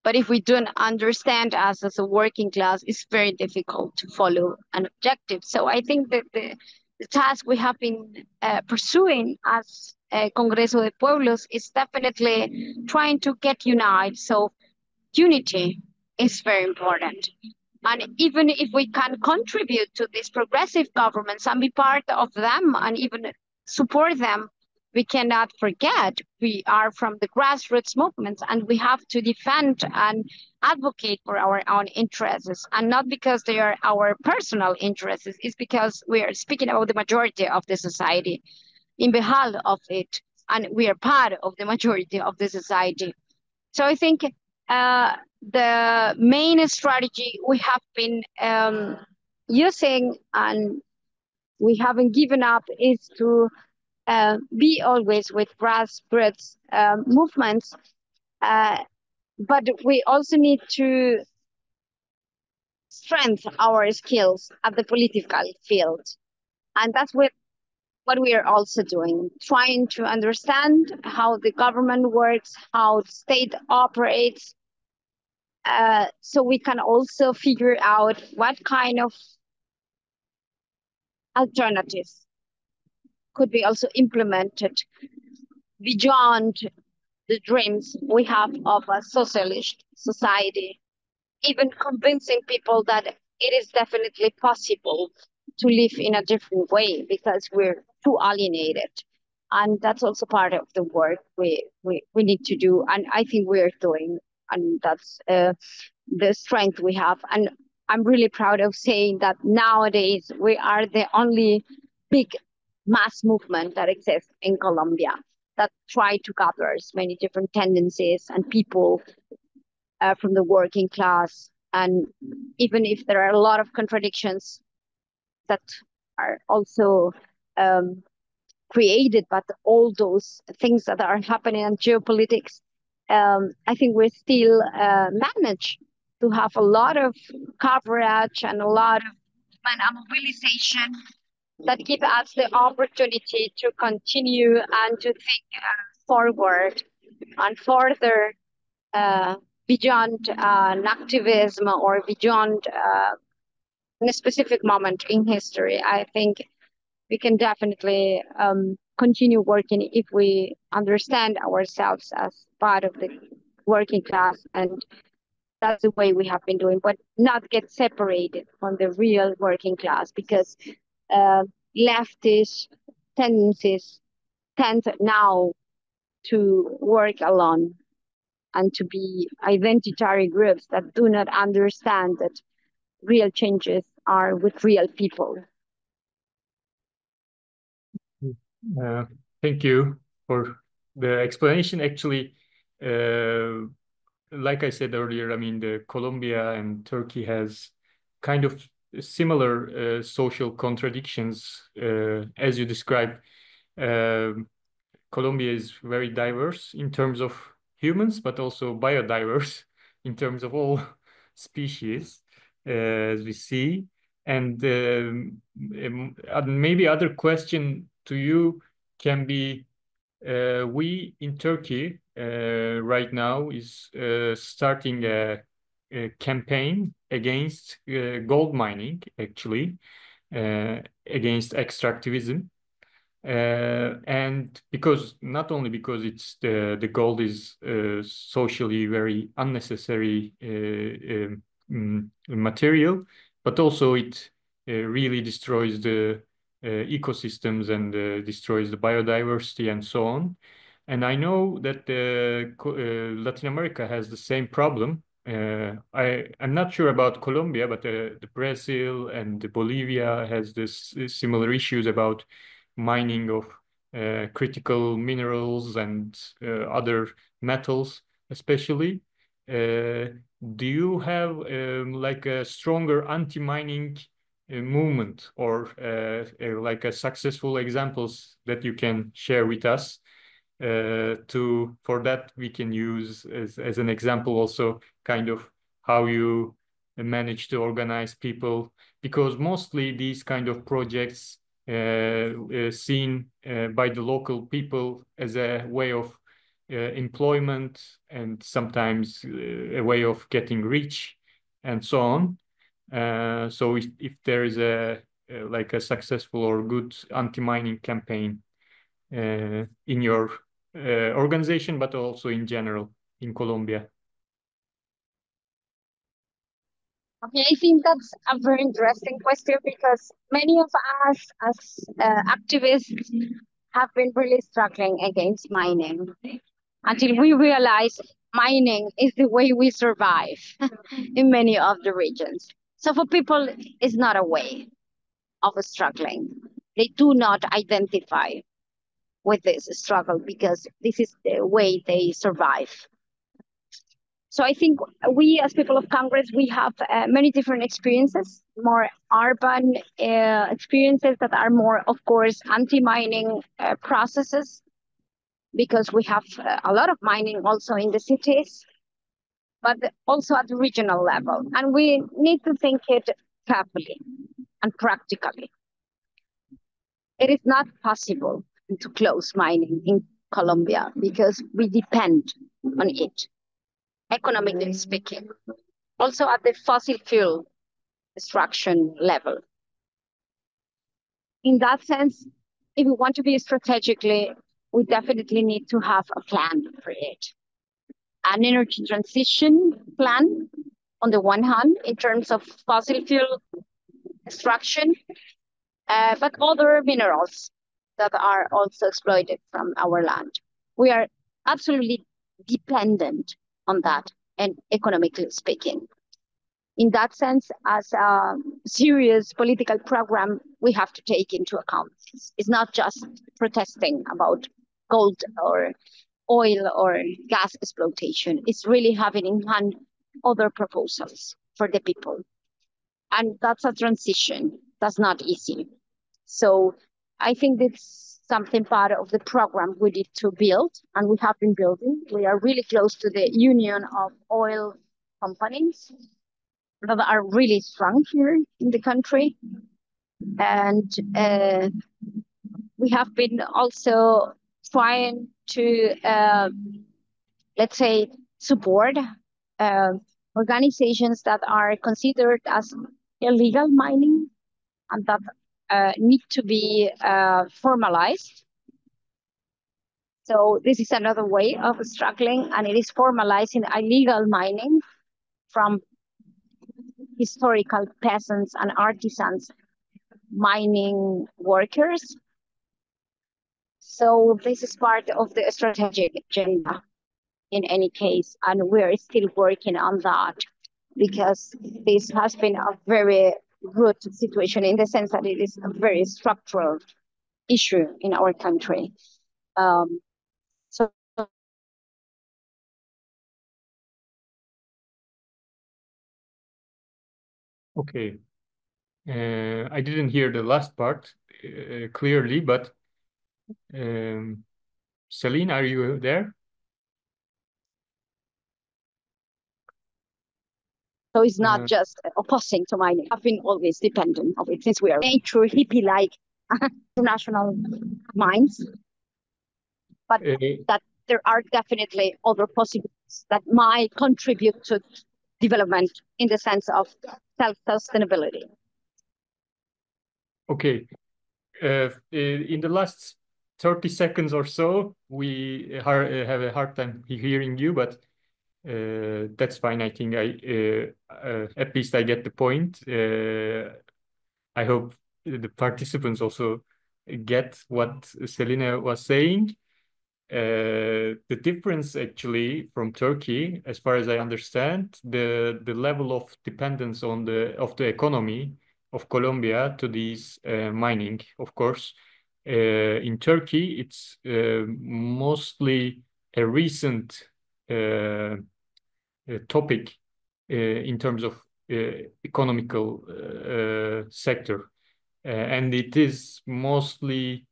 But if we don't understand us as a working class, it's very difficult to follow an objective. So I think that the task we have been pursuing as Congreso de Pueblos is definitely trying to get united. So unity is very important. And even if we can contribute to these progressive governments and be part of them and even support them, we cannot forget we are from the grassroots movements, and we have to defend and advocate for our own interests. And not because they are our personal interests, it's because we are speaking about the majority of the society in behalf of it, and we are part of the majority of the society. So I think the main strategy we have been using, and we haven't given up, is to be always with grassroots movements, but we also need to strengthen our skills at the political field. And that's what we are also doing, trying to understand how the government works, how the state operates, so we can also figure out what kind of alternatives could be also implemented beyond the dreams we have of a socialist society, even convincing people that it is definitely possible to live in a different way, because we're too alienated. And that's also part of the work we need to do, and I think we're doing, and that's the strength we have. And I'm really proud of saying that nowadays we are the only big mass movement that exists in Colombia that try to gather as many different tendencies and people from the working class. And even if there are a lot of contradictions that are also created, but all those things that are happening in geopolitics, I think we still manage to have a lot of coverage and a lot of mobilization that give us the opportunity to continue and to think forward and further beyond an activism or beyond a specific moment in history. I think we can definitely continue working if we understand ourselves as part of the working class, and that's the way we have been doing, but not get separated from the real working class, because leftist tendencies tend now to work alone and to be identitary groups that do not understand that real changes are with real people. Uh, Thank you for the explanation. Actually, like I said earlier, I mean, the Colombia and Turkey has kind of similar social contradictions as you described. Um Colombia is very diverse in terms of humans, but also biodiverse in terms of all species, as we see. And maybe other question to you can be, we in Turkey right now is starting a campaign against gold mining, actually, against extractivism. And because not only because it's the gold is socially very unnecessary material, but also it really destroys the ecosystems and destroys the biodiversity and so on. And I know that Latin America has the same problem. I'm not sure about Colombia, but the Brazil and the Bolivia has this similar issues about mining of critical minerals and other metals, especially. Do you have like a stronger anti-mining movement or like a successful examples that you can share with us? To for that we can use as an example also kind of how you manage to organize people, because mostly these kind of projects seen by the local people as a way of employment and sometimes a way of getting rich and so on. So if there is a like a successful or good anti-mining campaign in your organization, but also in general in Colombia. Okay, I think that's a very interesting question because many of us as activists have been really struggling against mining until we realize mining is the way we survive in many of the regions. So for people, it's not a way of struggling. They do not identify with this struggle because this is the way they survive. So I think we, as people of Congress, we have many different experiences, more urban experiences that are more, of course, anti-mining processes, because we have a lot of mining also in the cities, but also at the regional level. And we need to think it carefully and practically. It is not possible to close mining in Colombia because we depend on it, economically speaking. Also at the fossil fuel extraction level. In that sense, if we want to be strategically, we definitely need to have a plan for it. An energy transition plan, on the one hand, in terms of fossil fuel extraction, but other minerals that are also exploited from our land. We are absolutely dependent on that, and economically speaking. In that sense, as a serious political program, we have to take into account this. It's not just protesting about gold or oil or gas exploitation. It's really having in hand other proposals for the people. And that's a transition. That's not easy. So I think that's something part of the program we need to build, and we have been building. We are really close to the union of oil companies that are really strong here in the country. And we have been also trying to, let's say, support organizations that are considered as illegal mining and that need to be formalized. So this is another way of struggling, and it is formalizing illegal mining from historical peasants and artisans, mining workers. So this is part of the strategic agenda in any case, and we're still working on that because this has been a very good situation in the sense that it is very structural issue in our country. So okay. I didn't hear the last part clearly, but Selene, are you there? So it's not just opposing to mining. I've been always dependent of it since we are nature hippie-like international mines. But that there are definitely other possibilities that might contribute to development in the sense of self-sustainability. Okay. In the last 30 seconds or so, we have a hard time hearing you, but that's fine. I think at least I get the point. I hope the participants also get what Selena was saying. The difference actually from Turkey, as far as I understand, the level of dependence on the economy of Colombia to these mining, of course. In Turkey, it's mostly a recent topic in terms of economical sector, and it is mostly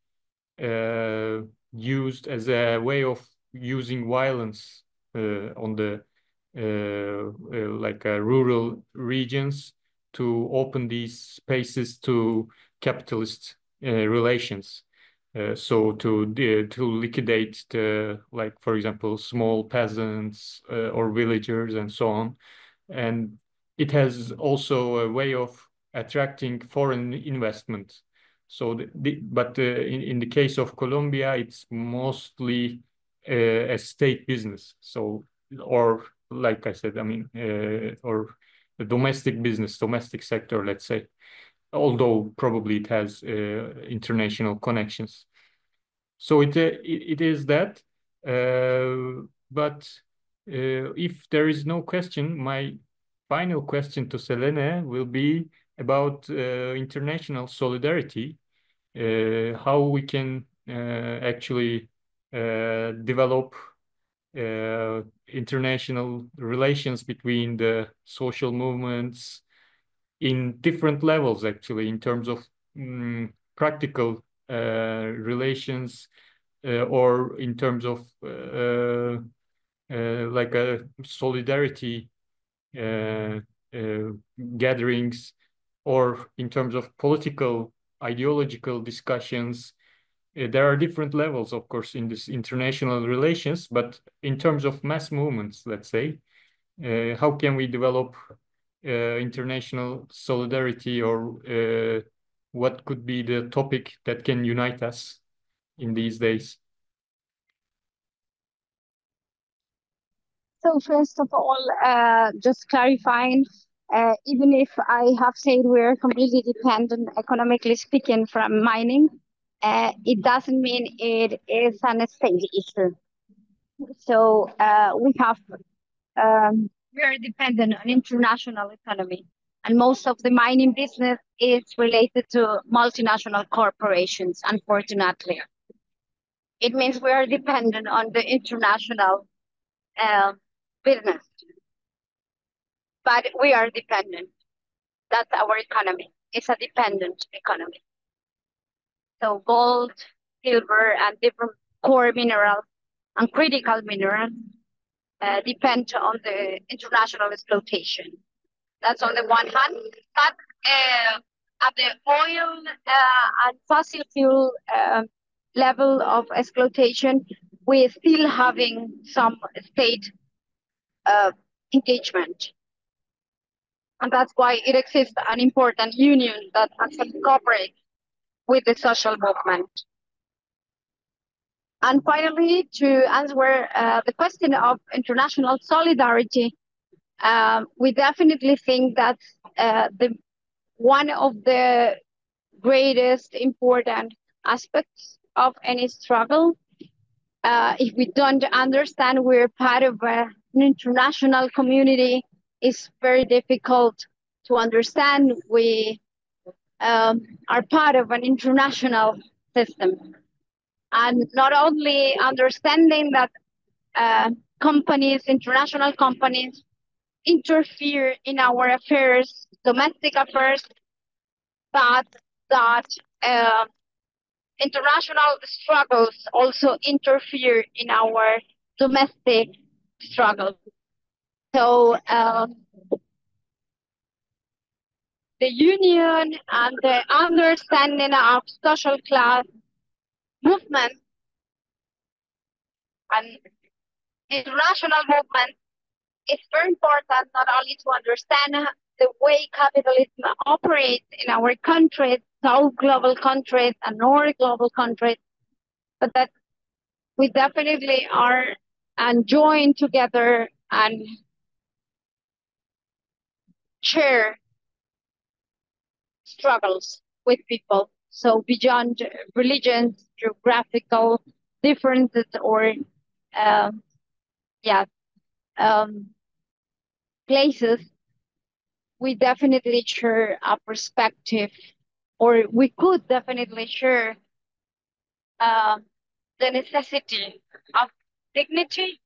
used as a way of using violence on the rural regions to open these spaces to capitalist relations. So to liquidate the, like, for example, small peasants or villagers and so on. And it has also a way of attracting foreign investment. So, in the case of Colombia, it's mostly a state business. So, or like I said, I mean, or the domestic business, domestic sector, let's say, although probably it has international connections. So it is that. But if there is no question, my final question to Selene will be about international solidarity, how we can actually develop international relations between the social movements in different levels, actually, in terms of practical relations or in terms of like a solidarity gatherings, or in terms of political, ideological discussions. There are different levels, of course, in this international relations, but in terms of mass movements, let's say, how can we develop international solidarity, or what could be the topic that can unite us in these days? So first of all, just clarifying, even if I have said we're completely dependent, economically speaking, from mining, it doesn't mean it is an state issue. So we are dependent on international economy, and most of the mining business is related to multinational corporations, unfortunately. It means we are dependent on the international business, but we are dependent. That's our economy. It's a dependent economy. So gold, silver, and different core minerals and critical minerals depend on the international exploitation. That's on the one hand. But at the oil and fossil fuel level of exploitation, we're still having some state engagement. And that's why it exists an important union that actually cooperates with the social movement. And finally, to answer the question of international solidarity, we definitely think that one of the greatest important aspects of any struggle, if we don't understand we're part of an international community, is very difficult to understand. We are part of an international system. And not only understanding that companies, international companies, interfere in our affairs, domestic affairs, but that international struggles also interfere in our domestic struggles. So the union and the understanding of social class movement and international movement is very important, not only to understand the way capitalism operates in our countries, South global countries and North global countries, but that we definitely are and join together and share struggles with people. So beyond religions, geographical differences, or places, we definitely share a perspective, or we could definitely share the necessity of dignity.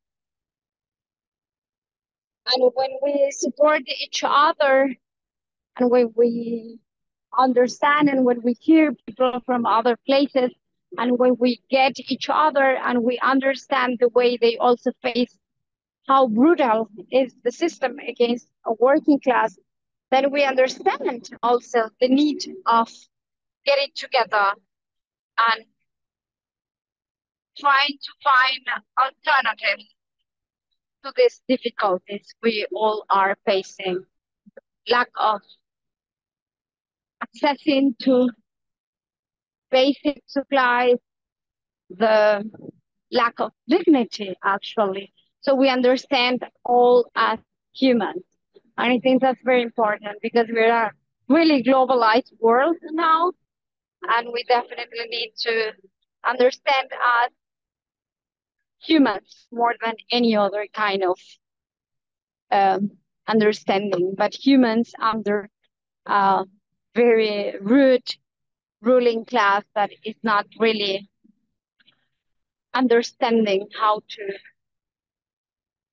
And when we support each other, and when we understand, and when we hear people from other places, and when we get each other and we understand the way they also face how brutal is the system against a working class, then we understand also the need of getting together and trying to find alternatives to these difficulties we all are facing. Lack of accessing to basic supplies, the lack of dignity, actually. So we understand all as humans. And I think that's very important because we're a really globalized world now, and we definitely need to understand as humans more than any other kind of understanding, but humans under a very rude ruling class that is not really understanding how to,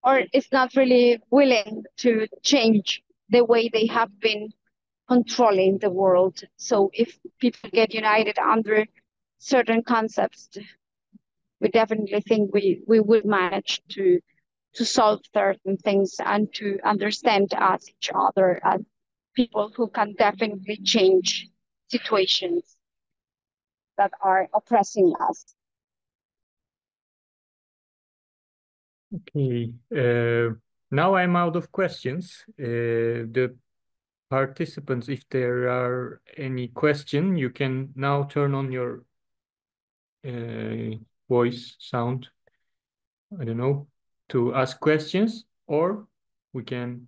or is not really willing to change the way they have been controlling the world. So if people get united under certain concepts, we definitely think we will manage to solve certain things and to understand us each other as people who can definitely change situations that are oppressing us. Okay. Now I'm out of questions. The participants, if there are any question, you can now turn on your voice sound, I don't know, to ask questions, or we can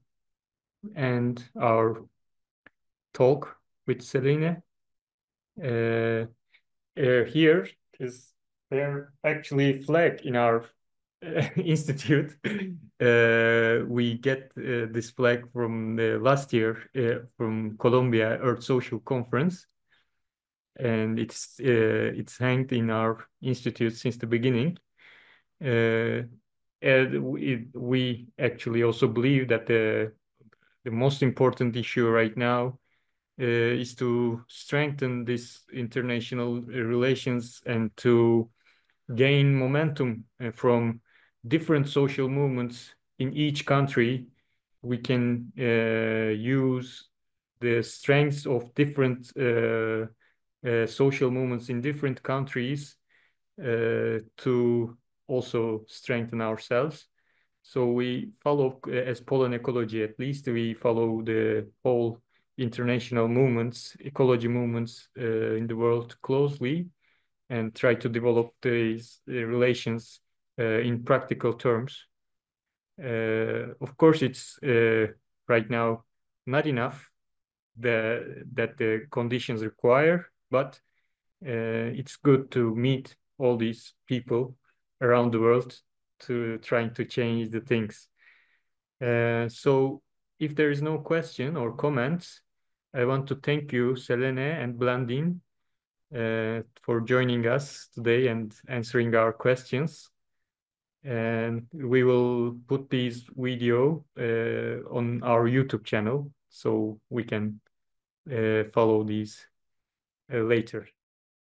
end our talk with Selene. Here is there actually flag in our institute. We get this flag from last year from Colombia Earth Social Conference, and it's hanged in our institute since the beginning. And we actually also believe that the most important issue right now is to strengthen these international relations and to gain momentum from different social movements in each country. We can use the strengths of different social movements in different countries to also strengthen ourselves. So we follow, as Polen Ecology at least, we follow the whole international movements, ecology movements in the world closely, and try to develop these relations in practical terms. Of course, it's right now not enough that the conditions require, but it's good to meet all these people around the world to trying to change the things. So if there is no question or comments, I want to thank you, Selene and Blandine, for joining us today and answering our questions. And we will put this video on our YouTube channel so we can follow these later.